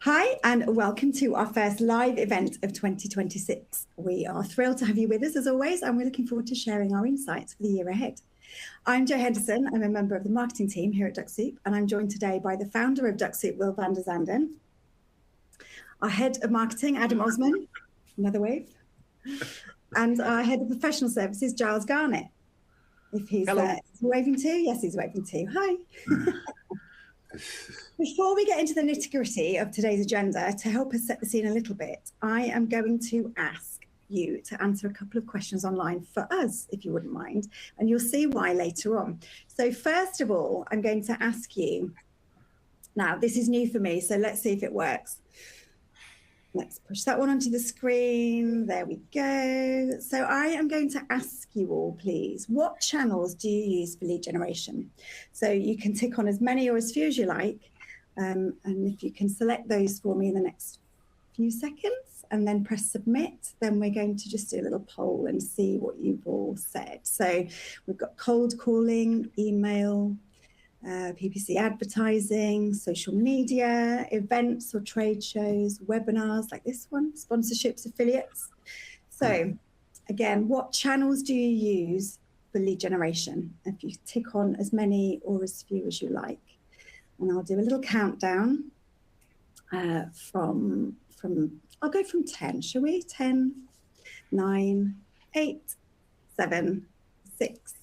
Hi, and welcome to our first live event of 2026. We are thrilled to have you with us as always, and we're looking forward to sharing our insights for the year ahead. I'm Jo Henderson. I'm a member of the marketing team here at Dux-Soup, and I'm joined today by the founder of Dux-Soup, Will van der Zanden, our head of marketing, Adam Osman, another wave, and our head of professional services, Giles Garnett. If he's waving too, yes, he's waving too. Hi. Before we get into the nitty-gritty of today's agenda, to help us set the scene a little bit, I am going to ask you to answer a couple of questions online for us, if you wouldn't mind, and you'll see why later on. So first of all, I'm going to ask you, now this is new for me, so let's see if it works. Let's push that one onto the screen. There we go. So I am going to ask you all, please, what channels do you use for lead generation? So you can tick on as many or as few as you like. And if you can select those for me in the next few seconds and then press submit, then we're going to just do a little poll and see what you've all said. So we've got cold calling, email, PPC advertising, social media, events or trade shows, webinars like this one, sponsorships, affiliates. So again, what channels do you use for lead generation? If you tick on as many or as few as you like. And I'll do a little countdown from I'll go from 10, shall we? 10, 9, 8, 7, 6,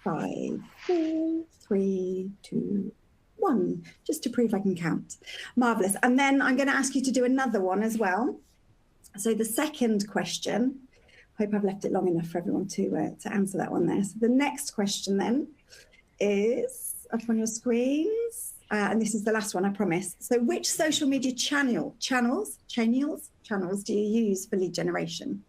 5, 4, 3, 2, 1, just to prove I can count. Marvelous. And then I'm going to ask you to do another one as well. So the second question, I hope I've left it long enough for everyone to answer that one there. So the next question then is up on your screens. And this is the last one, I promise. So which social media channels do you use for lead generation?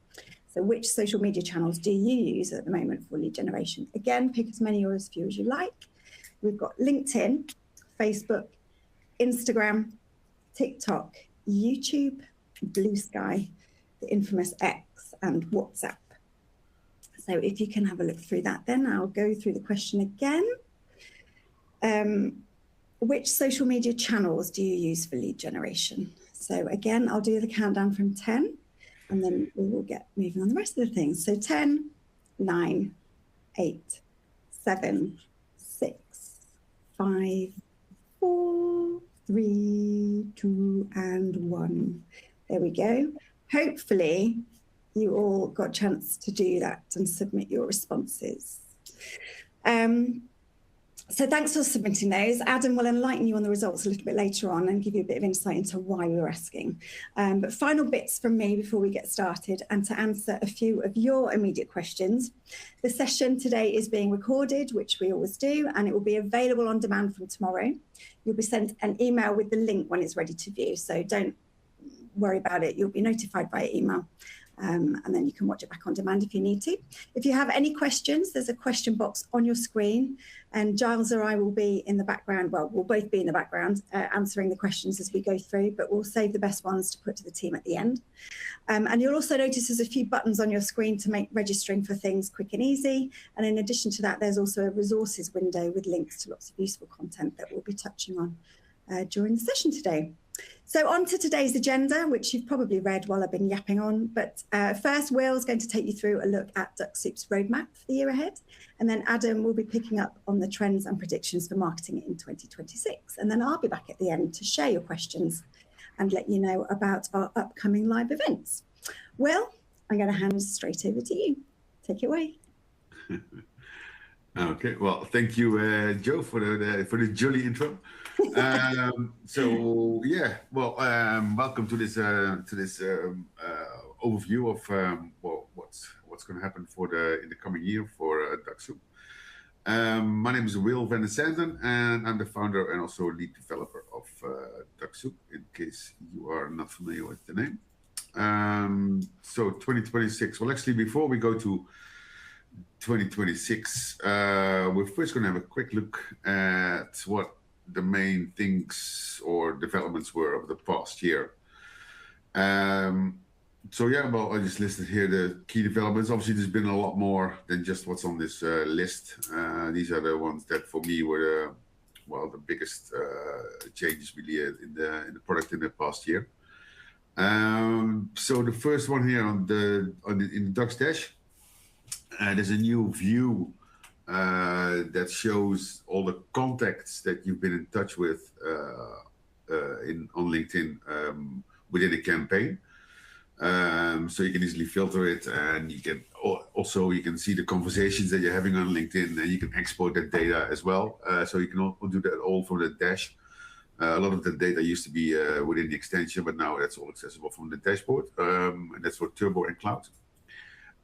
So which social media channels do you use at the moment for lead generation? Again, pick as many or as few as you like. We've got LinkedIn, Facebook, Instagram, TikTok, YouTube, Blue Sky, the infamous X, and WhatsApp. So if you can have a look through that, then I'll go through the question again. Which social media channels do you use for lead generation? So again, I'll do the countdown from 10. And then we will get moving on the rest of the things. So 10, 9, 8, 7, 6, 5, 4, 3, 2, and 1. There we go. Hopefully, you all got a chance to do that and submit your responses. So thanks for submitting those. Adam will enlighten you on the results a little bit later on and give you a bit of insight into why we were asking. But final bits from me before we get started and to answer a few of your immediate questions. The session today is being recorded, which we always do, and it will be available on demand from tomorrow. You'll be sent an email with the link when it's ready to view, so don't worry about it. You'll be notified by email. And then you can watch it back on demand if you need to. If you have any questions, there's a question box on your screen, and Giles or I will be in the background. Well, we'll both be in the background answering the questions as we go through, but we'll save the best ones to put to the team at the end. And you'll also notice there's a few buttons on your screen to make registering for things quick and easy. And in addition to that, there's also a resources window with links to lots of useful content that we'll be touching on during the session today. So on to today's agenda, which you've probably read while I've been yapping on. But first, Will's going to take you through a look at Dux-Soup's roadmap for the year ahead. And then Adam will be picking up on the trends and predictions for marketing in 2026. And then I'll be back at the end to share your questions and let you know about our upcoming live events. Will, I'm going to hand straight over to you. Take it away. Okay, well, thank you, Jo, for the jolly intro. So yeah, well, welcome to this overview of well, what's going to happen in the coming year for Dux-Soup. My name is Will van der Zanden, and I'm the founder and also lead developer of Dux-Soup, in case you are not familiar with the name. So 2026. Well, actually, before we go to 2026, we're first going to have a quick look at what the main things or developments were of the past year. So yeah, well, I just listed here the key developments. Obviously, there's been a lot more than just what's on this list. These are the ones that for me were well, the biggest changes really in the product in the past year. So the first one here in the Dux Dash, there's a new view that shows all the contacts that you've been in touch with on LinkedIn within a campaign. So you can easily filter it, and you can also see the conversations that you're having on LinkedIn, and you can export that data as well. So you can all do that all from the dash. A lot of the data used to be within the extension, but now that's all accessible from the dashboard, and that's for Turbo and Cloud.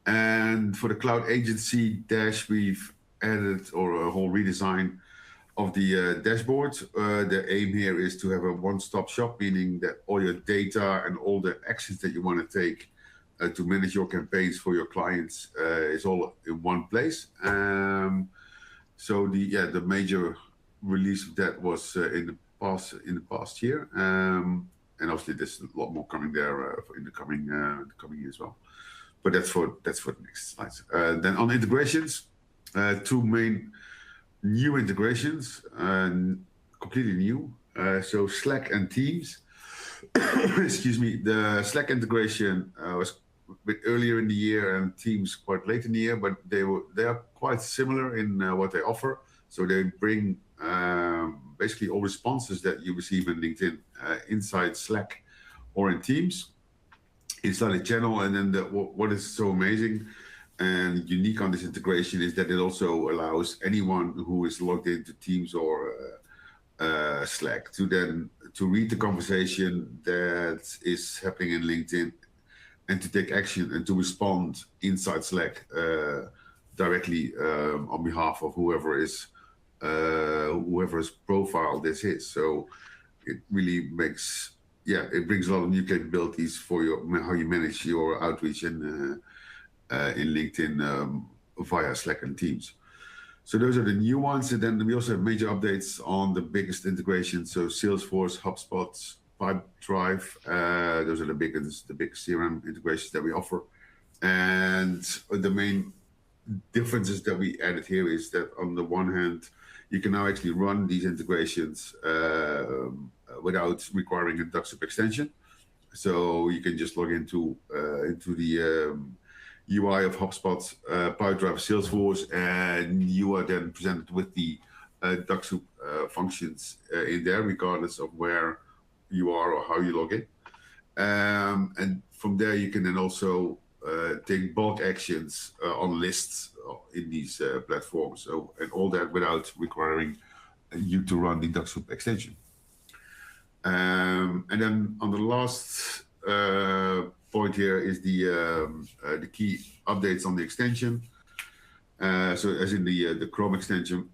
And for the Cloud Agency Dash, we've added a whole redesign of the dashboard. The aim here is to have a one-stop shop, meaning that all your data and all the actions that you want to take to manage your campaigns for your clients is all in one place. So the major release of that was in the past year, and obviously there's a lot more coming there in the coming year as well. But that's for the next slides. Then on integrations, two main new integrations, completely new. So Slack and Teams. Excuse me. The Slack integration was a bit earlier in the year, and Teams quite late in the year. But they are quite similar in what they offer. So they bring basically all responses that you receive in LinkedIn inside Slack or in Teams, inside a channel. And then what is so amazing and unique on this integration is that it also allows anyone who is logged into Teams or Slack to read the conversation that is happening in LinkedIn and to take action and to respond inside Slack directly on behalf of whoever's profile this is. So it really makes, it brings a lot of new capabilities for how you manage your outreach in LinkedIn via Slack and Teams. So those are the new ones, and then we also have major updates on the biggest integrations. So Salesforce, HubSpot, Pipedrive, those are the big CRM integrations that we offer. And the main differences that we added here is that on the one hand, you can now actually run these integrations without requiring a Dux-Soup extension. So you can just log into the UI of HubSpot, Pipedrive, Salesforce, and you are then presented with the Dux-Soup functions in there, regardless of where you are or how you log in. And from there, you can then also take bulk actions on lists in these platforms. So, and all that without requiring you to run the Dux-Soup extension. And then on the last point here is the key updates on the extension. So as in the Chrome extension.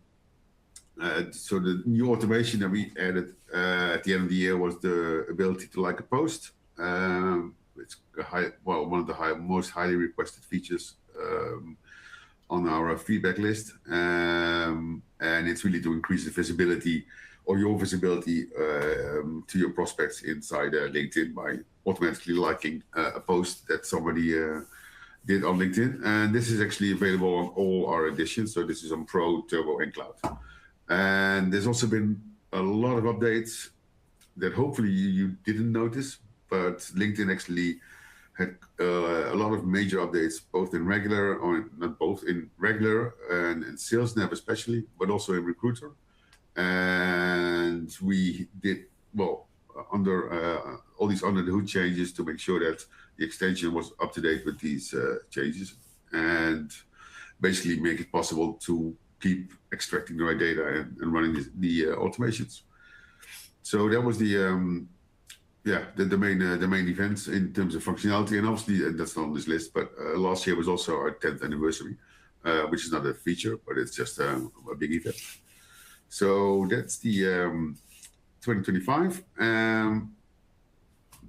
So the new automation that we added at the end of the year was the ability to like a post. It's one of the most highly requested features on our feedback list, and it's really to increase the visibility or your visibility to your prospects inside LinkedIn by automatically liking a post that somebody did on LinkedIn. And this is actually available on all our editions. So this is on Pro, Turbo, and Cloud. And there's also been a lot of updates that hopefully you didn't notice, but LinkedIn actually had a lot of major updates, both in regular, or not both, in regular and in Sales Nav especially, but also in Recruiter. And we did, under all these under the hood changes to make sure that the extension was up to date with these changes, and basically make it possible to keep extracting the right data and running the automations. So that was the main events in terms of functionality, and obviously that's not on this list, but last year was also our 10th anniversary, which is not a feature, but it's just a big event. So that's the 2025.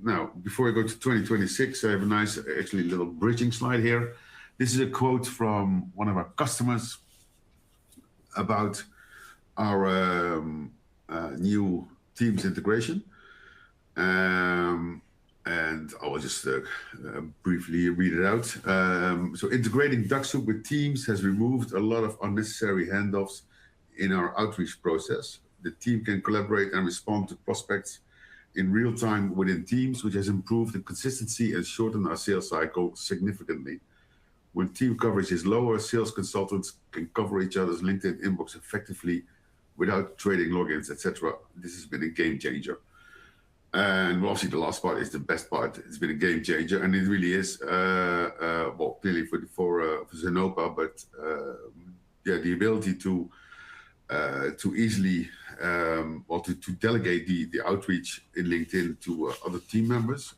Now, before I go to 2026, I have a nice, actually, little bridging slide here. This is a quote from one of our customers about our new Teams integration. And I will just briefly read it out. So integrating Dux-Soup with Teams has removed a lot of unnecessary handoffs in our outreach process. The team can collaborate and respond to prospects in real time within teams, which has improved the consistency and shortened our sales cycle significantly. When team coverage is lower, sales consultants can cover each other's LinkedIn inbox effectively without trading logins, etc. This has been a game changer. And obviously the last part is the best part. It's been a game changer, and it really is, well, clearly for Zenopa, but yeah, the ability to easily, or to delegate the outreach in LinkedIn to other team members,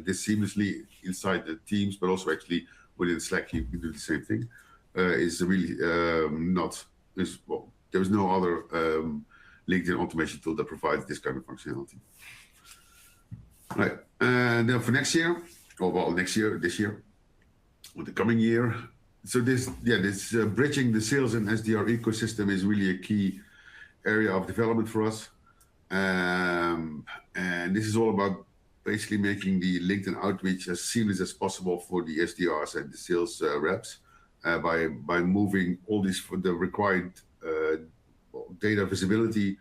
this seamlessly inside the teams, but also actually within Slack, you can do the same thing, is really well, there's no other LinkedIn automation tool that provides this kind of functionality. Right, and then for next year, or well, this year, or the coming year. So this bridging the sales and SDR ecosystem is really a key area of development for us. And this is all about basically making the LinkedIn outreach as seamless as possible for the SDRs and the sales reps by moving all these for the required data visibility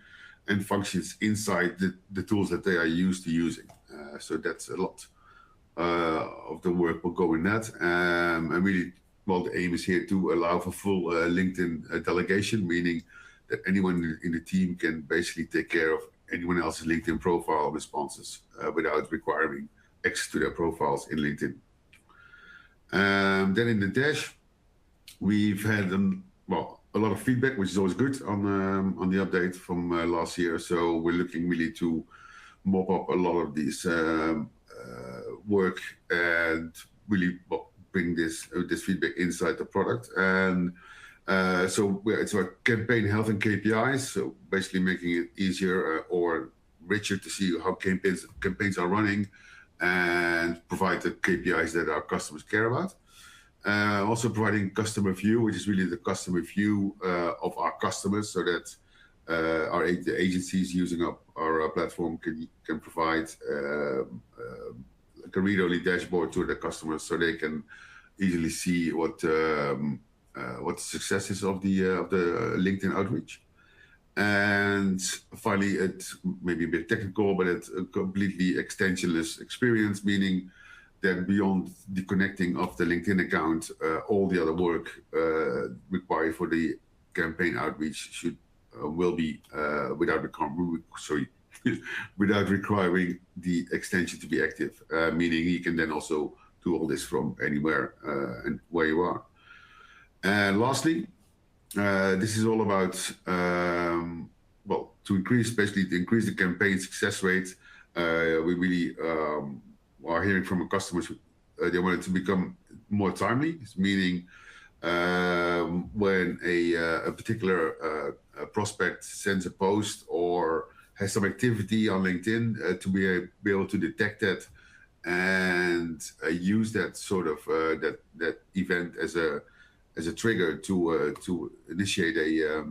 and functions inside the tools that they are used to using. So that's a lot of the work will go in that. And really, well, the aim is here to allow for full LinkedIn delegation, meaning that anyone in the team can basically take care of anyone else's LinkedIn profile responses without requiring access to their profiles in LinkedIn. Then in the dash, we've had a lot of feedback, which is always good on the update from last year. So we're looking really to mop up a lot of these work and really bring this feedback inside the product. And so it's about campaign health and KPIs. So basically making it easier or richer to see how campaigns are running and provide the KPIs that our customers care about. Also providing customer view, which is really the customer view of our customers, so that the agencies using our platform can provide like a read-only dashboard to the customers, so they can easily see what the success is of the LinkedIn outreach. And finally, it may be a bit technical, but it's a completely extensionless experience, meaning that beyond the connecting of the LinkedIn account, all the other work required for the campaign outreach will be without requiring the extension to be active, meaning you can then also do all this from anywhere and where you are. And lastly, this is all about to increase the campaign success rate. We really are hearing from our customers they want it to become more timely, meaning when a particular prospect sends a post or has some activity on LinkedIn, to be able to detect that and use that sort of that event as a trigger to initiate a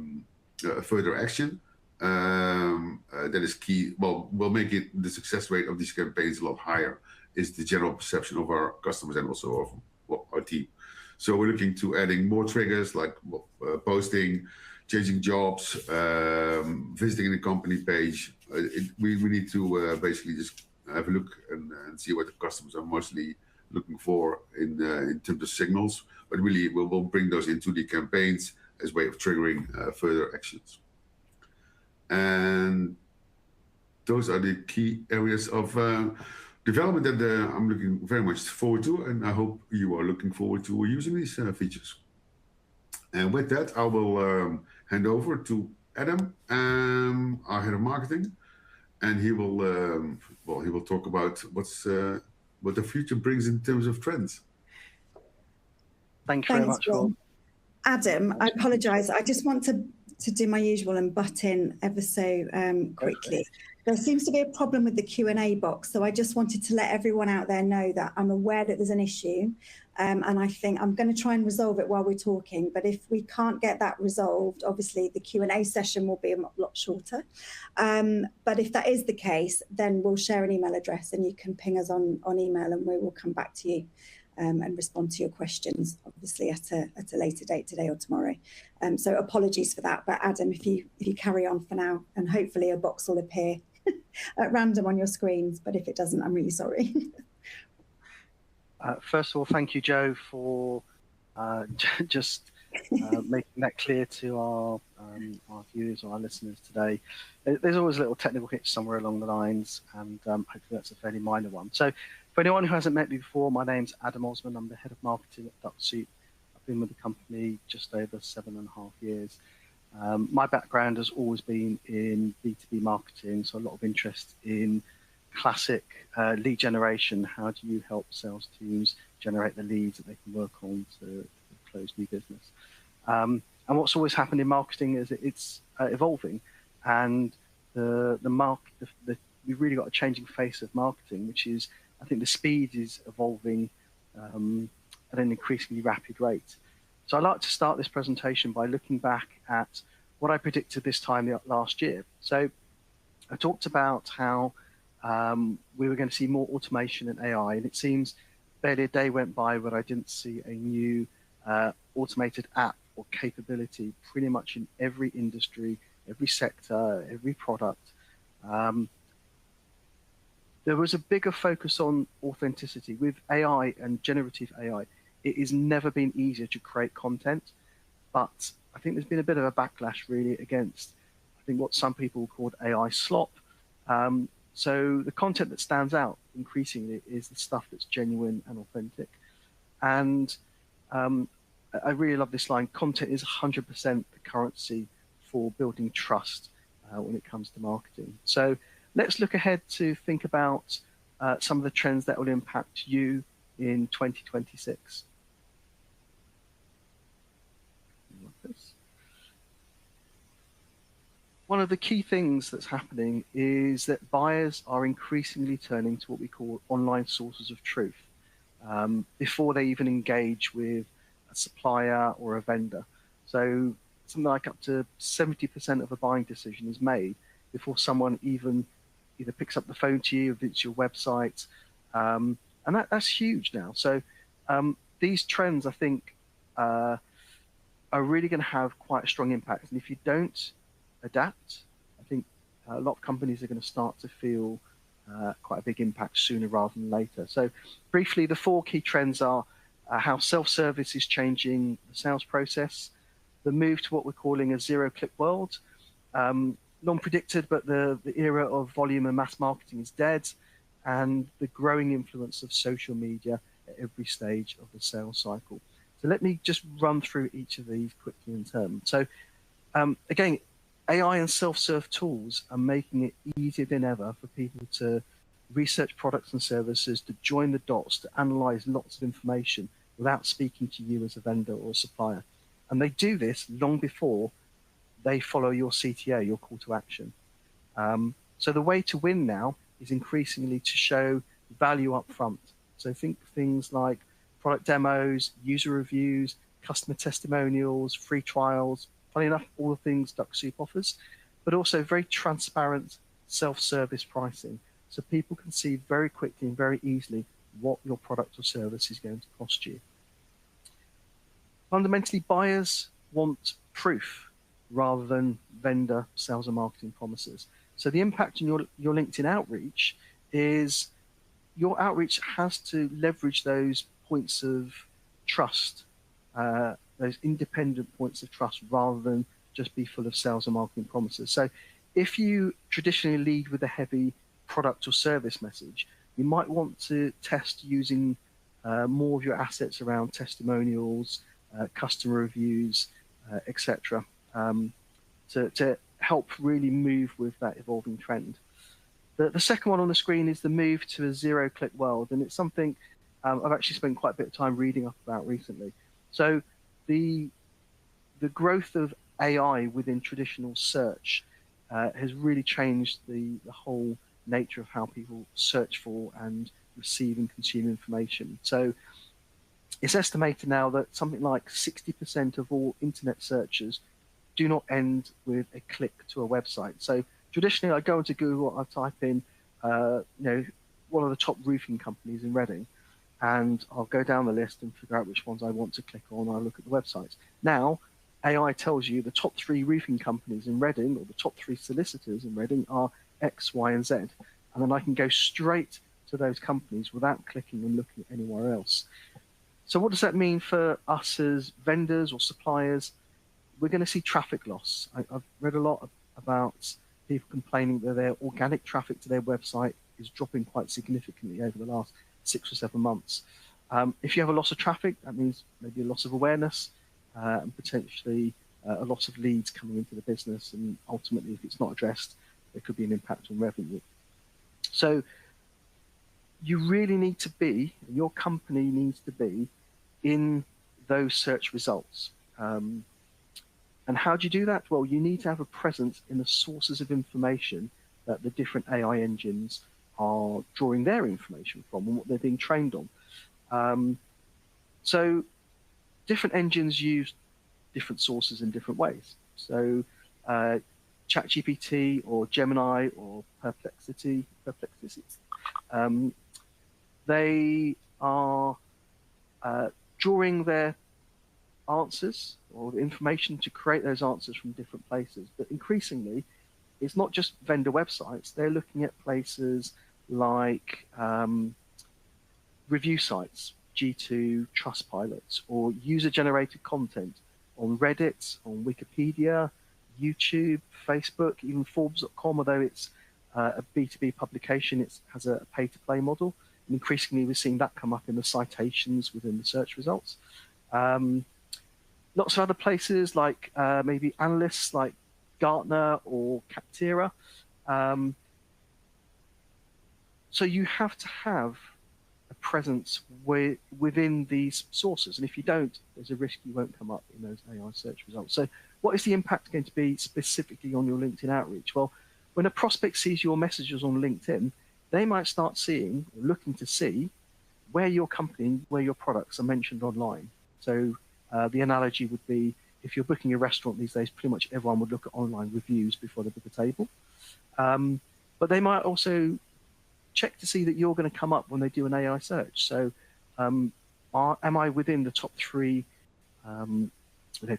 further action. That is key. Well, will make the success rate of these campaigns a lot higher, is the general perception of our customers and also of our team. So we're looking to adding more triggers like posting, changing jobs, visiting the company page. We need to basically just have a look and see what the customers are mostly looking for in terms of signals. But really, we'll bring those into the campaigns as a way of triggering further actions. And those are the key areas of development that I'm looking very much forward to, and I hope you are looking forward to using these features. And with that, I will hand over to Adam, our head of marketing, and he will talk about what the future brings in terms of trends. Thank you very much, Rob. Adam, I apologise. I just want to do my usual and butt in ever so quickly. Okay. There seems to be a problem with the Q&A box, so I just wanted to let everyone out there know that I'm aware that there's an issue, and I think I'm going to try and resolve it while we're talking. But if we can't get that resolved, obviously the Q&A session will be a lot shorter. But if that is the case, then we'll share an email address and you can ping us on email and we will come back to you and respond to your questions, obviously at a later date today or tomorrow. So apologies for that, but Adam, if you carry on for now, and hopefully a box will appear at random on your screens, but if it doesn't, I'm really sorry. First of all, thank you, Joe, for just making that clear to our viewers or our listeners today. There's always a little technical hitch somewhere along the lines, and hopefully that's a fairly minor one. So for anyone who hasn't met me before, my name's Adam Osman. I'm the head of marketing at Dux-Soup. I've been with the company just over 7.5 years. My background has always been in B2B marketing, so a lot of interest in classic lead generation. How do you help sales teams generate the leads that they can work on to close new business? And what's always happened in marketing is it's evolving, and we've really got a changing face of marketing, which is, I think the speed is evolving at an increasingly rapid rate. So I'd like to start this presentation by looking back at what I predicted this time last year. So I talked about how we were going to see more automation and AI, and it seems barely a day went by where I didn't see a new automated app or capability pretty much in every industry, every sector, every product. There was a bigger focus on authenticity. With AI and generative AI, it has never been easier to create content, but I think there's been a bit of a backlash really against, I think, what some people called AI slop. So the content that stands out increasingly is the stuff that's genuine and authentic. And I really love this line: content is 100% the currency for building trust when it comes to marketing. So let's look ahead to think about some of the trends that will impact you in 2026. One of the key things that's happening is that buyers are increasingly turning to what we call online sources of truth before they even engage with a supplier or a vendor. So something like up to 70% of a buying decision is made before someone even either picks up the phone to you or visits your website. And that's huge now. So these trends, I think, are really going to have quite a strong impact. And if you don't adapt, I think a lot of companies are going to start to feel quite a big impact sooner rather than later. So briefly, the 4 key trends are how self-service is changing the sales process, the move to what we're calling a zero-click world. Long predicted, but the era of volume and mass marketing is dead, and the growing influence of social media at every stage of the sales cycle. So let me just run through each of these quickly in turn. So again, AI and self-serve tools are making it easier than ever for people to research products and services, to join the dots, to analyze lots of information without speaking to you as a vendor or a supplier. And they do this long before they follow your CTA, your call to action. So the way to win now is increasingly to show value up front. So think things like product demos, user reviews, customer testimonials, free trials, funny enough, all the things Dux-Soup offers, but also very transparent self-service pricing. So people can see very quickly and very easily what your product or service is going to cost you. Fundamentally, buyers want proof rather than vendor sales and marketing promises. So the impact on your LinkedIn outreach is your outreach has to leverage those points of trust, those independent points of trust, rather than just be full of sales and marketing promises. So if you traditionally lead with a heavy product or service message, you might want to test using more of your assets around testimonials, customer reviews, etc., to help really move with that evolving trend. The second one on the screen is the move to a zero-click world, and it's something I've actually spent quite a bit of time reading up about recently. So the growth of AI within traditional search has really changed the whole nature of how people search for and receive and consume information. So it's estimated now that something like 60% of all internet searches do not end with a click to a website. So traditionally, I go into Google, I type in, one of the top roofing companies in Reading, and I'll go down the list and figure out which ones I want to click on. I'll look at the websites. Now, AI tells you the top 3 roofing companies in Reading, or the top 3 solicitors in Reading, are X, Y, and Z. And then I can go straight to those companies without clicking and looking at anywhere else. So what does that mean for us as vendors or suppliers? We're going to see traffic loss. I've read a lot about people complaining that their organic traffic to their website is dropping quite significantly over the last 6 or 7 months. If you have a loss of traffic, that means maybe a loss of awareness and potentially a loss of leads coming into the business. And ultimately, if it's not addressed, there could be an impact on revenue. So you really need to be, your company needs to be in those search results. And how do you do that? Well, you need to have a presence in the sources of information that the different AI engines are drawing their information from and what they're being trained on. So different engines use different sources in different ways. So ChatGPT or Gemini or Perplexity, they are drawing their answers or the information to create those answers from different places. But increasingly, it's not just vendor websites. They're looking at places like review sites, G2, Trustpilot, or user-generated content on Reddit, on Wikipedia, YouTube, Facebook, even Forbes.com, although it's a B2B publication, it has a pay-to-play model. And increasingly, we're seeing that come up in the citations within the search results. Lots of other places like maybe analysts like Gartner or Capterra. So you have to have a presence within these sources. And if you don't, there's a risk you won't come up in those AI search results. So what is the impact going to be specifically on your LinkedIn outreach? Well, when a prospect sees your messages on LinkedIn, they might start seeing, looking to see where your company, where your products are mentioned online. So the analogy would be, if you're booking a restaurant these days, pretty much everyone would look at online reviews before they book a table. But they might also check to see that you're going to come up when they do an AI search. So am I within the top 3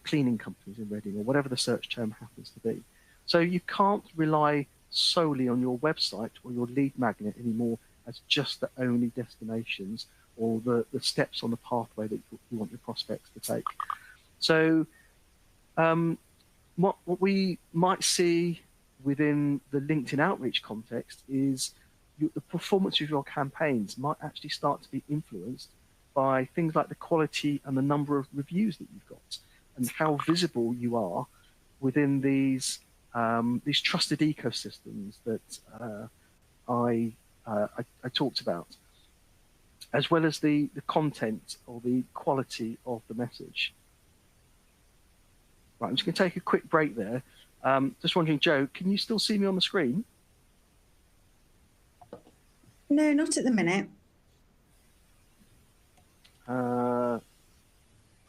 cleaning companies in Reading, or whatever the search term happens to be? So you can't rely solely on your website or your lead magnet anymore as just the only destinations or the steps on the pathway that you want your prospects to take. So what we might see within the LinkedIn outreach context is the performance of your campaigns might actually start to be influenced by things like the quality and the number of reviews that you've got, and how visible you are within these trusted ecosystems that I talked about, as well as the content or the quality of the message. Right, I'm just going to take a quick break there. Just wondering, Joe, can you still see me on the screen? No, not at the minute. I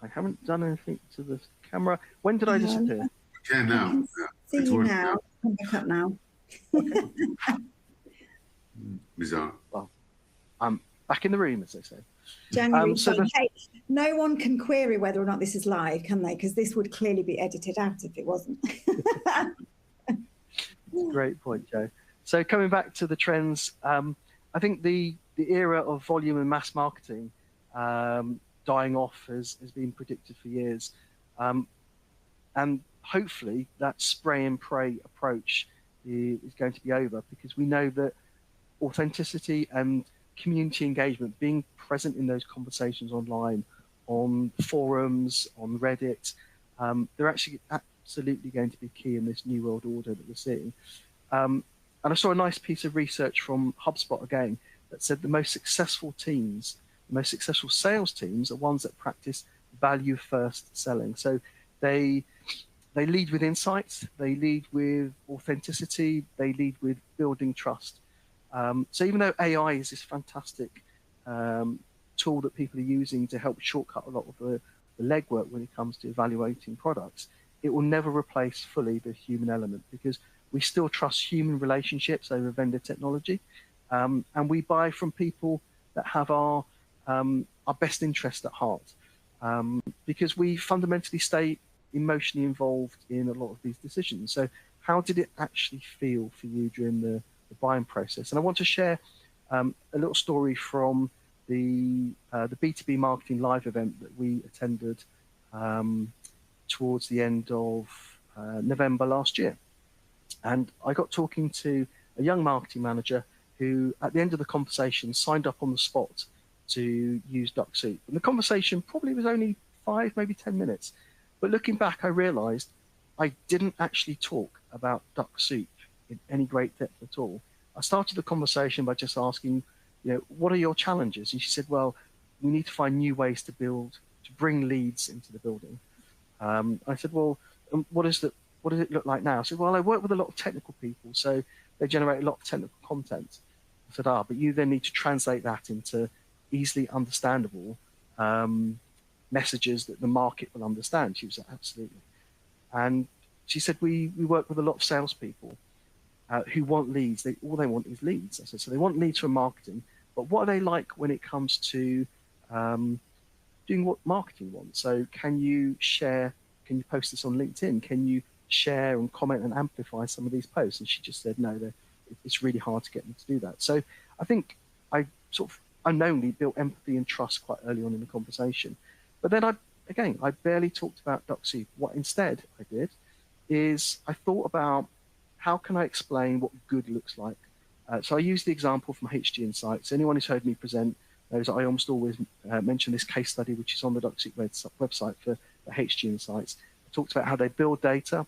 haven't done anything to the camera. When did I disappear? Yeah, now. See you now. I'm back up now. Bizarre. Well, I'm back in the room, as they say. January. So hey, no one can query whether or not this is live, can they? Because this would clearly be edited out if it wasn't. Great point, Joe. So coming back to the trends, I think the era of volume and mass marketing dying off has been predicted for years. And hopefully that spray and pray approach is going to be over, because we know that authenticity and community engagement, being present in those conversations online, on forums, on Reddit, they're actually absolutely going to be key in this new world order that we're seeing. And I saw a nice piece of research from HubSpot again that said the most successful teams, the most successful sales teams, are ones that practice value-first selling. So they lead with insights, they lead with authenticity, they lead with building trust. So even though AI is this fantastic tool that people are using to help shortcut a lot of the legwork when it comes to evaluating products, it will never replace fully the human element, because we still trust human relationships over vendor technology. And we buy from people that have our our best interest at heart, because we fundamentally stay emotionally involved in a lot of these decisions. So how did it actually feel for you during the buying process? And I want to share a little story from the B2B Marketing Live event that we attended towards the end of November last year. And I got talking to a young marketing manager who, at the end of the conversation, signed up on the spot to use Dux-Soup. And the conversation probably was only 5, maybe 10 minutes. But looking back, I realized I didn't actually talk about Dux-Soup in any great depth at all. I started the conversation by just asking, what are your challenges? And she said, well, we need to find new ways to bring leads into the building. I said, well, what does it look like now? She said, well, I work with a lot of technical people, so they generate a lot of technical content. I said, but you then need to translate that into easily understandable messages that the market will understand. She was like, absolutely. And she said, we work with a lot of salespeople who want leads. All they want is leads. I said, so they want leads from marketing, but what are they like when it comes to doing what marketing wants? So can you post this on LinkedIn? Can you share and comment and amplify some of these posts? And she just said, no, it's really hard to get them to do that. So I think I sort of unknowingly built empathy and trust quite early on in the conversation. But then I barely talked about Dux-Soup. What instead I did is I thought about how can I explain what good looks like. So I used the example from HG Insights. Anyone who's heard me present knows I almost always mention this case study, which is on the Dux-Soup website for HG Insights. I talked about how they build data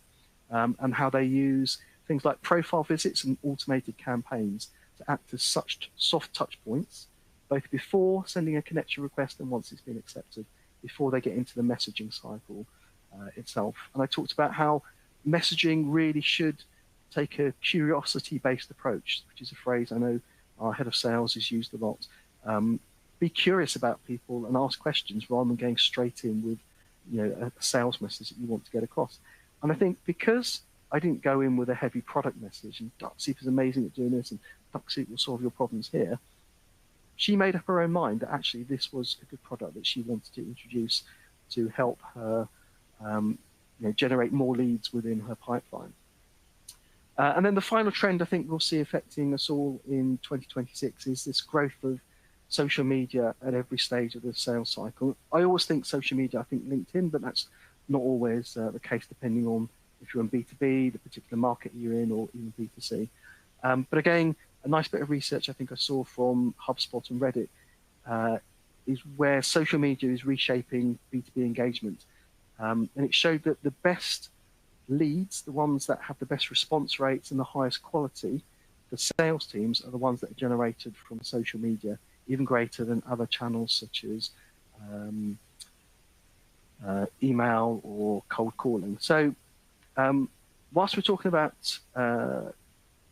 and how they use things like profile visits and automated campaigns to act as such soft touch points, both before sending a connection request and once it's been accepted, before they get into the messaging cycle itself. And I talked about how messaging really should take a curiosity-based approach, which is a phrase I know our head of sales has used a lot. Be curious about people and ask questions rather than going straight in with a sales message that you want to get across. And I think because I didn't go in with a heavy product message and Dux-Soup is amazing at doing this and Dux-Soup will solve your problems here, she made up her own mind that actually this was a good product that she wanted to introduce to help her generate more leads within her pipeline. And then the final trend I think we'll see affecting us all in 2026 is this growth of social media at every stage of the sales cycle. I always think social media, I think LinkedIn, but that's not always the case depending on if you're in B2B, the particular market you're in, or even B2C. But again, a nice bit of research I think I saw from HubSpot and Reddit is where social media is reshaping B2B engagement. And it showed that the best leads, the ones that have the best response rates and the highest quality, the sales teams are the ones that are generated from social media, even greater than other channels such as email or cold calling. So whilst we're talking about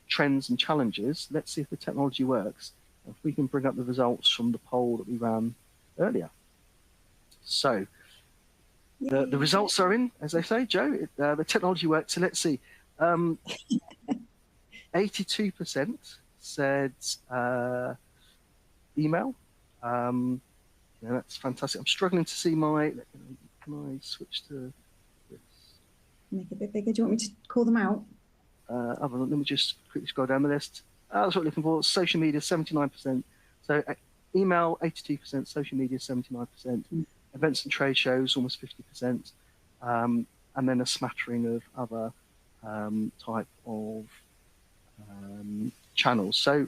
trends and challenges, let's see if the technology works. If we can bring up the results from the poll that we ran earlier. So the results are in, as they say, Joe. The technology works. So let's see. 82% said email. That's fantastic. I'm struggling to see my. Can I switch to this? Make it a bit bigger. Do you want me to call them out? Let me just quickly scroll down the list. That's what we're looking for. Social media, 79%. So email, 82%. Social media, 79%. Events and trade shows, almost 50%. And then a smattering of other type of channels. So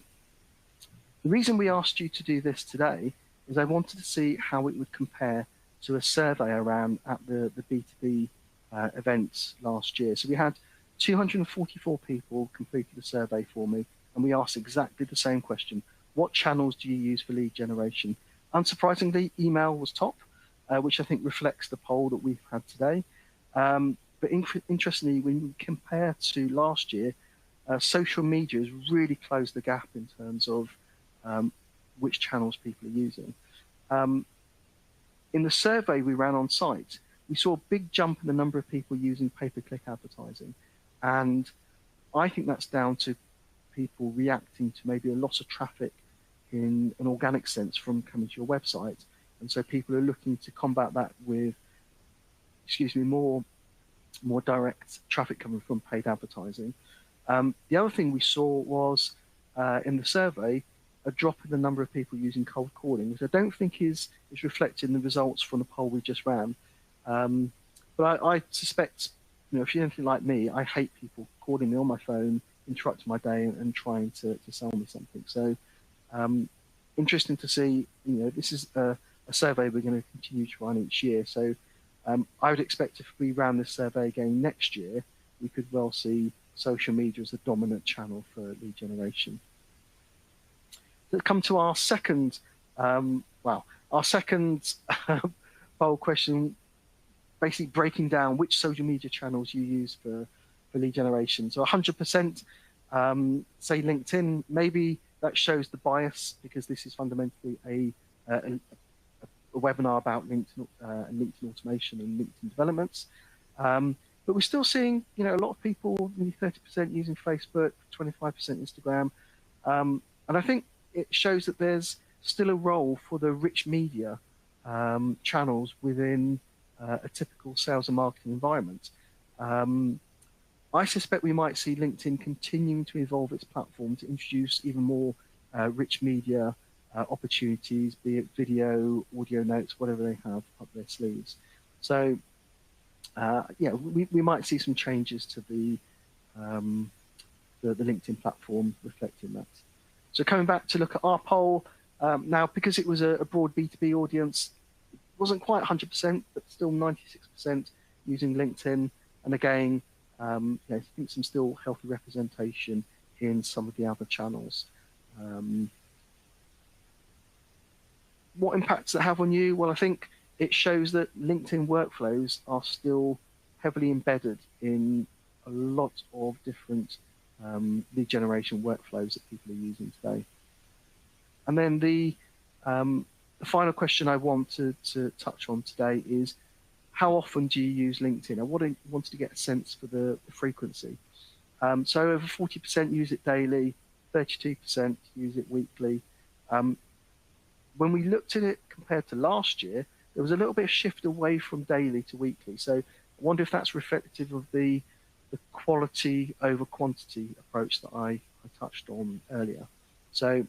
the reason we asked you to do this today is I wanted to see how it would compare to a survey I ran at the B2B events last year. So we had 244 people completed a survey for me, and we asked exactly the same question. What channels do you use for lead generation? Unsurprisingly, email was top, which I think reflects the poll that we've had today. But interestingly, when we compare to last year, social media has really closed the gap in terms of which channels people are using. In the survey we ran on site, we saw a big jump in the number of people using pay-per-click advertising. And I think that's down to people reacting to maybe a loss of traffic in an organic sense from coming to your website. And so people are looking to combat that with, more direct traffic coming from paid advertising. The other thing we saw was in the survey, a drop in the number of people using cold calling, which I don't think is reflected in the results from the poll we just ran. But I suspect, if you're anything like me, I hate people calling me on my phone, interrupting my day and trying to sell me something. So interesting to see, this is a survey we're going to continue to run each year. So I would expect if we ran this survey again next year, we could well see social media as a dominant channel for lead generation. Let's come to our second, poll question, basically breaking down which social media channels you use for lead generation. So 100% say LinkedIn. Maybe that shows the bias because this is fundamentally a webinar about LinkedIn and LinkedIn automation and LinkedIn developments. But we're still seeing, a lot of people, nearly 30% using Facebook, 25% Instagram. And I think it shows that there's still a role for the rich media channels within a typical sales and marketing environment. I suspect we might see LinkedIn continuing to evolve its platform to introduce even more rich media opportunities, be it video, audio notes, whatever they have up their sleeves. So, we might see some changes to the LinkedIn platform reflecting that. So coming back to look at our poll, now because it was a broad B2B audience, it wasn't quite 100%, but still 96% using LinkedIn. And again, I think some still healthy representation in some of the other channels. What impacts that have on you? Well, I think it shows that LinkedIn workflows are still heavily embedded in a lot of different lead generation workflows that people are using today. And then the final question I want to touch on today is, how often do you use LinkedIn? I wanted to get a sense for the frequency. So over 40% use it daily, 32% use it weekly. When we looked at it compared to last year, there was a little bit of shift away from daily to weekly. So I wonder if that's reflective of the quality over quantity approach that I touched on earlier. So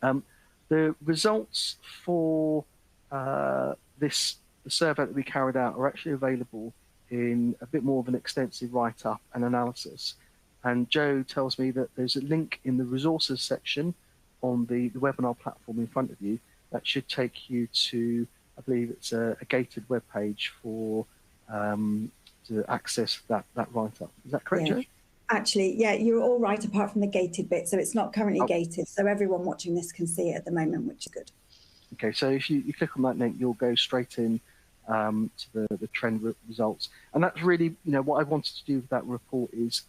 the results for the survey that we carried out are actually available in a bit more of an extensive write-up and analysis. And Joe tells me that there's a link in the resources section on the webinar platform in front of you that should take you to, I believe it's a gated web page for to access that write-up. Is that correct, Joe? Actually, yeah, you're all right apart from the gated bit. So it's not currently gated. So everyone watching this can see it at the moment, which is good. Okay, so if you click on that link, you'll go straight in to the trend results. And that's really, what I wanted to do with that report is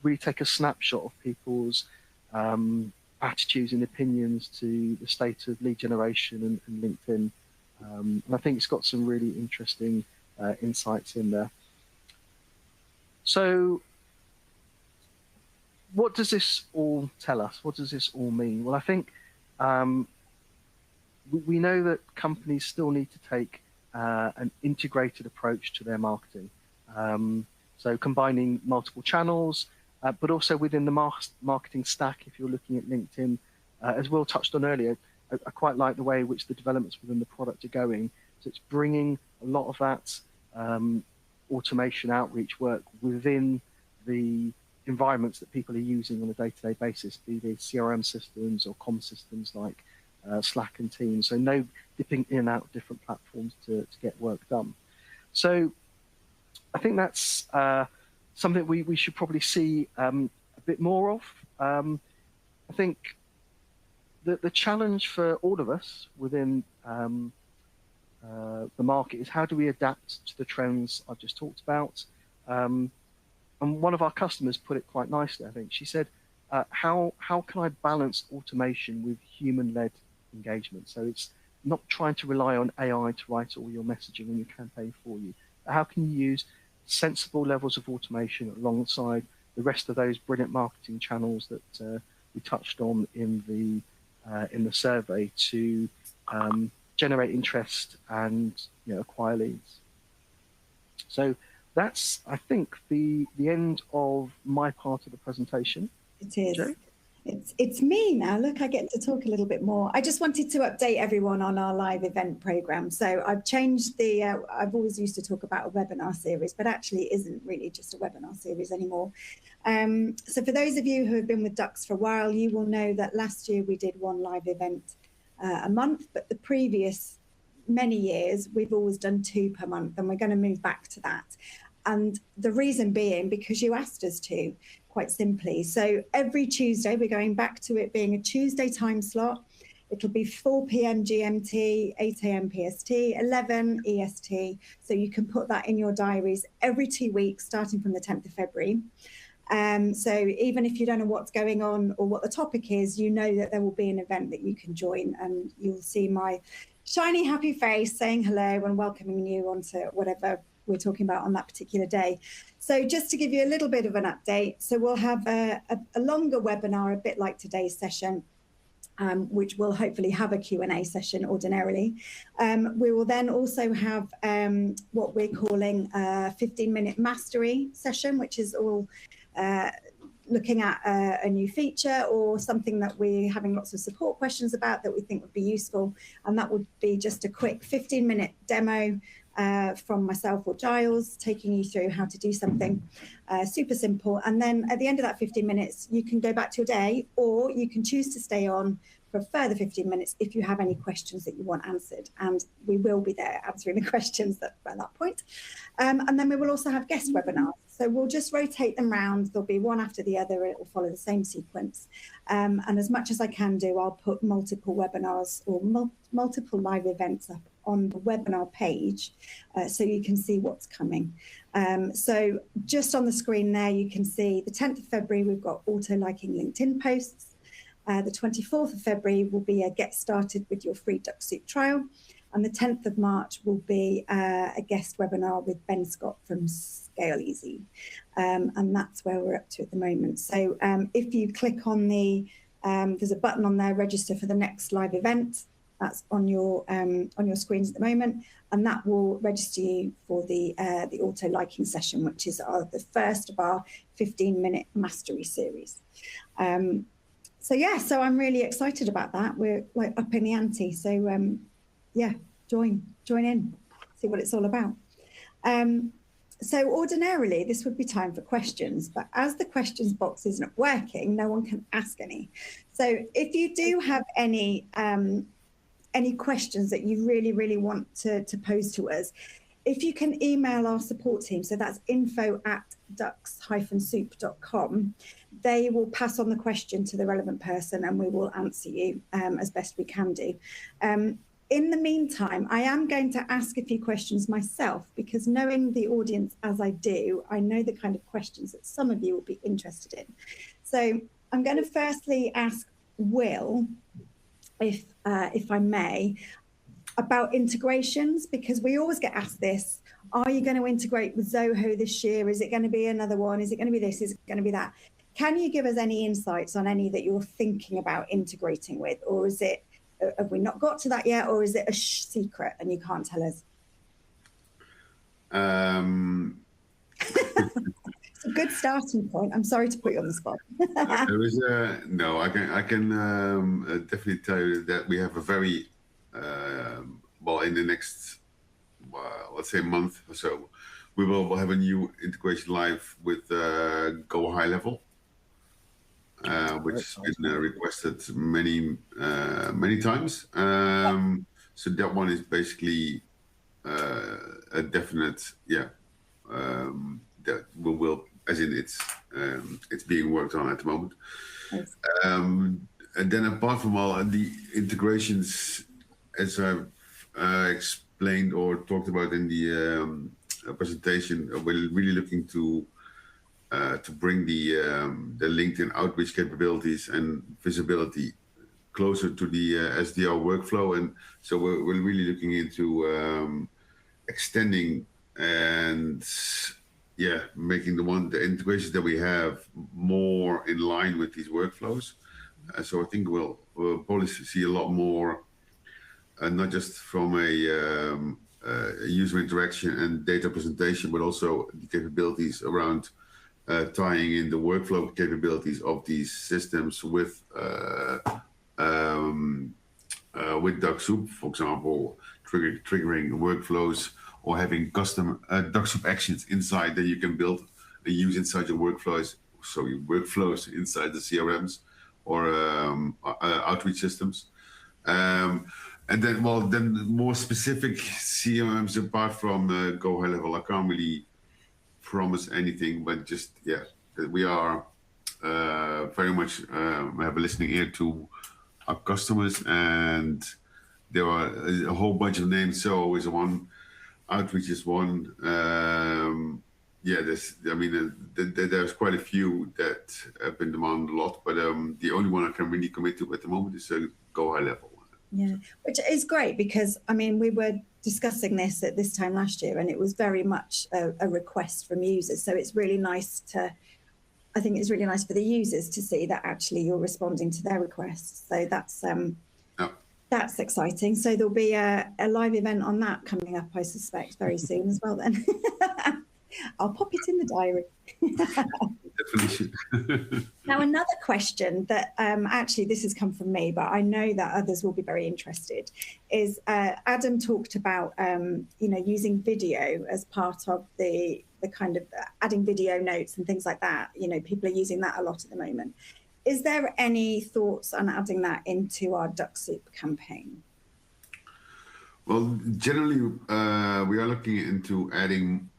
really take a snapshot of people's attitudes and opinions to the state of lead generation and LinkedIn. And I think it's got some really interesting insights in there. So what does this all tell us? What does this all mean? Well, I think we know that companies still need to take an integrated approach to their marketing. So combining multiple channels, but also within the marketing stack, if you're looking at LinkedIn, as Will touched on earlier, I quite like the way in which the developments within the product are going. So it's bringing a lot of that automation outreach work within the environments that people are using on a day-to-day basis, be they CRM systems or comm systems like Slack and Teams. So no dipping in and out of different platforms to get work done. So I think that's something we should probably see a bit more of. I think the challenge for all of us within the market is, how do we adapt to the trends I've just talked about? And one of our customers put it quite nicely, I think. She said, how can I balance automation with human-led engagement? So it's not trying to rely on AI to write all your messaging and your campaign for you. How can you use sensible levels of automation alongside the rest of those brilliant marketing channels that we touched on in the in the survey to generate interest and acquire leads. So that's, I think, the end of my part of the presentation. It is. Jo? It's me now. Look, I get to talk a little bit more. I just wanted to update everyone on our live event program. So I've changed the, I've always used to talk about a webinar series, but actually it isn't really just a webinar series anymore. So for those of you who have been with Dux for a while, you will know that last year we did one live event a month, but the previous many years, we've always done 2 per month, and we're going to move back to that. And the reason being, because you asked us to, quite simply. So every Tuesday, we're going back to it being a Tuesday time slot. It'll be 4 p.m. GMT, 8 a.m. PST, 11 EST. So you can put that in your diaries every 2 weeks, starting from the 10th of February. So even if you don't know what's going on or what the topic is, you know that there will be an event that you can join, and you'll see my shiny, happy face saying hello and welcoming you onto whatever we're talking about on that particular day. So just to give you a little bit of an update, so we'll have a longer webinar, a bit like today's session, which will hopefully have a Q&A session ordinarily. We will then also have what we're calling a 15-minute mastery session, which is all looking at a new feature or something that we're having lots of support questions about that we think would be useful. And that would be just a quick 15-minute demo from myself or Giles, taking you through how to do something super simple. And then at the end of that 15 minutes, you can go back to your day, or you can choose to stay on for a further 15 minutes if you have any questions that you want answered. And we will be there answering the questions at that point. And then we will also have guest webinars. So we'll just rotate them round. There'll be one after the other. It will follow the same sequence. And as much as I can do, I'll put multiple webinars or multiple live events up on the webinar page so you can see what's coming. So just on the screen there, you can see the 10th of February, we've got auto-liking LinkedIn posts. The 24th of February will be a get started with your free Dux-Soup trial. And the 10th of March will be a guest webinar with Ben Scott from Scale Easy. And that's where we're up to at the moment. So if you click on the, there's a button on there, register for the next live event. That's on your screens at the moment, and that will register you for the auto liking session, which is the first of our 15-minute mastery series. So yeah, so I'm really excited about that. We're like up in the ante. So yeah, join in, see what it's all about. So ordinarily this would be time for questions, but as the questions box isn't working, no one can ask any. So if you do have any questions that you really want to pose to us, if you can email our support team, so that's info@dux-soup.com, they will pass on the question to the relevant person and we will answer you as best we can do. In the meantime, I am going to ask a few questions myself, because knowing the audience as I do, I know the kind of questions that some of you will be interested in. So I'm going to firstly ask Will, if I may, about integrations, because we always get asked this. Are you going to integrate with Zoho this year? Is it going to be another one? Is it going to be this? Is it going to be that? Can you give us any insights on any that you're thinking about integrating with? Or is it, have we not got to that yet? Or is it a secret and you can't tell us? It's a good starting point. I'm sorry to put you on the spot. There is no, I can definitely tell you that we have a very, well, in the next, let's say month or so, we will have a new integration live with Go High Level, which has been requested many times. So that one is basically a definite, yeah, that we will, as in it's being worked on at the moment. Nice. And then apart from all the integrations, as I've explained or talked about in the presentation, we're really looking to bring the LinkedIn outreach capabilities and visibility closer to the SDR workflow, and so we're really looking into extending and making the integrations that we have more in line with these workflows. So I think we'll probably see a lot more, not just from a user interaction and data presentation, but also the capabilities around tying in the workflow capabilities of these systems with Dux-Soup, for example, triggering workflows or having custom Dux-Soup actions inside that you can build and use inside your workflows. So your workflows inside the CRMs or outreach systems. And then, well, then more specific CRMs apart from Go High Level, I can't really promise anything, but just, yeah, we are very much have a listening ear to our customers, and there are a whole bunch of names. So is one, outreach is one. Yeah, there's quite a few that have been demanded a lot, but the only one I can really commit to at the moment is Go High Level. Yeah, which is great because, I mean, we were discussing this at this time last year and it was very much a request from users. So it's really nice I think it's really nice for the users to see that actually you're responding to their requests. So that's exciting. So there'll be a live event on that coming up, I suspect, very soon as well then. I'll pop it in the diary. Definitely should. Now, another question that actually this has come from me, but I know that others will be very interested, is Adam talked about using video as part of the kind of adding video notes and things like that. People are using that a lot at the moment. Is there any thoughts on adding that into our Dux-Soup campaign? Well, generally, we are looking into adding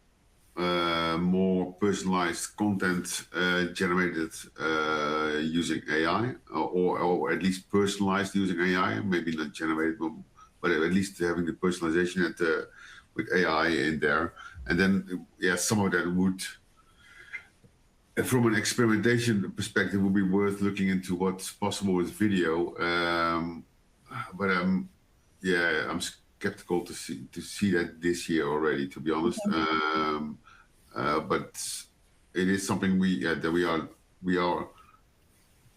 more personalized content generated using AI, or at least personalized using AI, maybe not generated, but at least having the personalization with AI in there. And then, yeah, some of that would, from an experimentation perspective, would be worth looking into what's possible with video. But yeah, I'm skeptical to see that this year already, to be honest. Okay. But it is something that we are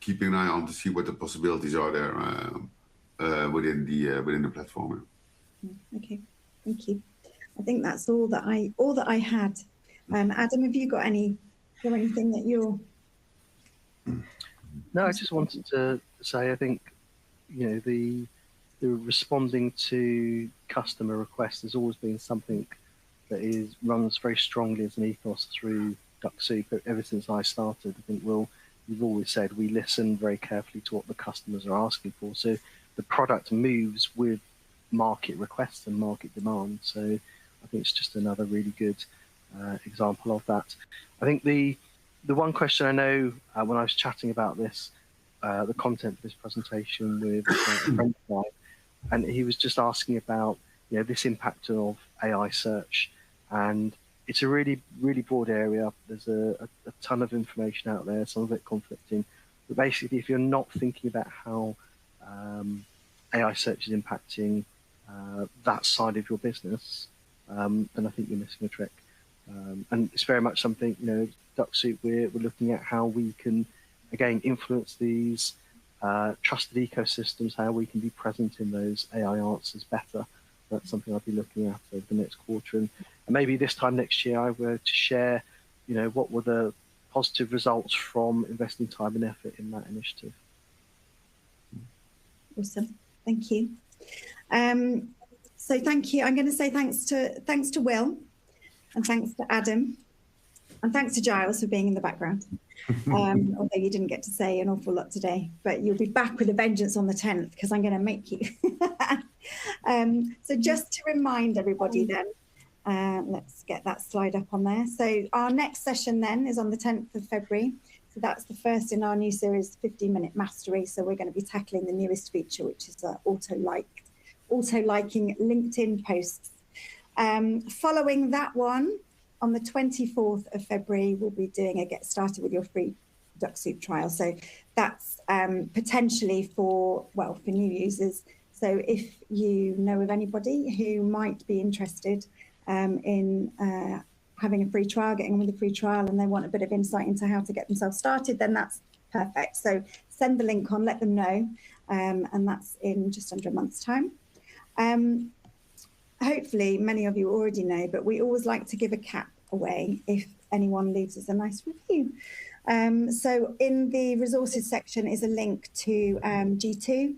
keeping an eye on to see what the possibilities are there within the platform. Okay, thank you. I think that's all that I had. Adam, have you got anything that you're? No, I just wanted to say I think the responding to customer requests has always been something that runs very strongly as an ethos through Dux-Soup ever since I started. I think we've always said we listen very carefully to what the customers are asking for. So the product moves with market requests and market demand. So I think it's just another really good example of that. I think the one question I know when I was chatting about this, the content of this presentation with a friend of mine, and he was just asking about this impact of AI search. And it's a really, really broad area. There's a ton of information out there, some of it conflicting. But basically, if you're not thinking about how AI search is impacting that side of your business, then I think you're missing a trick. And it's very much something, Dux-Soup, we're looking at how we can, again, influence these trusted ecosystems, how we can be present in those AI answers better. That's something I'll be looking at over the next quarter. And maybe this time next year, I were to share, what were the positive results from investing time and effort in that initiative. Awesome. Thank you. So thank you. I'm going to say thanks to Will, and thanks to Adam, and thanks to Giles for being in the background. Although you didn't get to say an awful lot today, but you'll be back with a vengeance on the 10th because I'm going to make you. So just to remind everybody then, let's get that slide up on there. So our next session then is on the 10th of February. So that's the first in our new series, 15-minute mastery. So we're going to be tackling the newest feature, which is auto-liking LinkedIn posts. Following that one, on the 24th of February, we'll be doing a Get Started with Your Free Dux-Soup trial. So that's potentially for new users. So if you know of anybody who might be interested in having a free trial, getting on with a free trial, and they want a bit of insight into how to get themselves started, then that's perfect. So send the link on, let them know, and that's in just under a month's time. Hopefully, many of you already know, but we always like to give a cap away if anyone leaves us a nice review. So in the resources section is a link to G2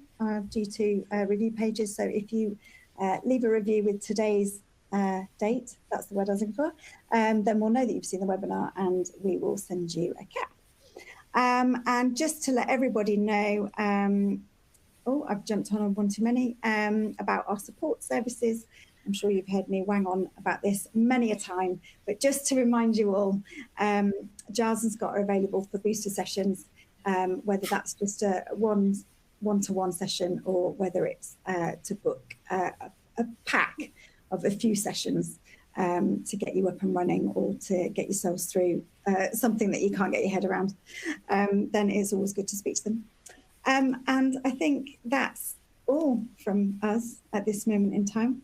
review pages. So if you leave a review with today's date, that's the word I was looking for, then we'll know that you've seen the webinar and we will send you a cap. And just to let everybody know, oh, I've jumped on one too many, about our support services. I'm sure you've heard me wang on about this many a time, but just to remind you all, Giles and Scott are available for booster sessions, whether that's just a one-to-one session or whether it's to book a pack of a few sessions to get you up and running or to get yourselves through something that you can't get your head around, then it's always good to speak to them. And I think that's all from us at this moment in time.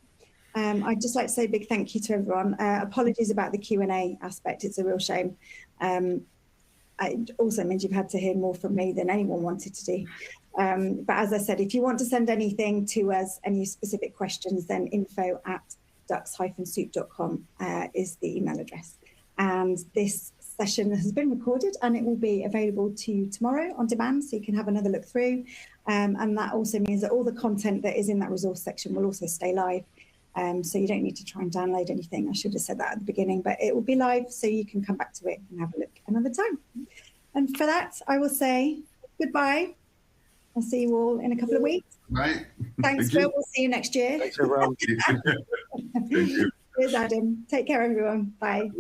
I'd just like to say a big thank you to everyone. Apologies about the Q&A aspect. It's a real shame. It also means you've had to hear more from me than anyone wanted to do. But as I said, if you want to send anything to us, any specific questions, then info@dux-soup.com is the email address. And this session has been recorded and it will be available to you tomorrow on demand, so you can have another look through. And that also means that all the content that is in that resource section will also stay live. So you don't need to try and download anything. I should have said that at the beginning, but it will be live so you can come back to it and have a look another time. And for that, I will say goodbye. I'll see you all in a couple of weeks. Bye. Thanks, Phil. We'll see you next year. Thanks, everyone. Thank you. Cheers, Adam. Take care, everyone. Bye.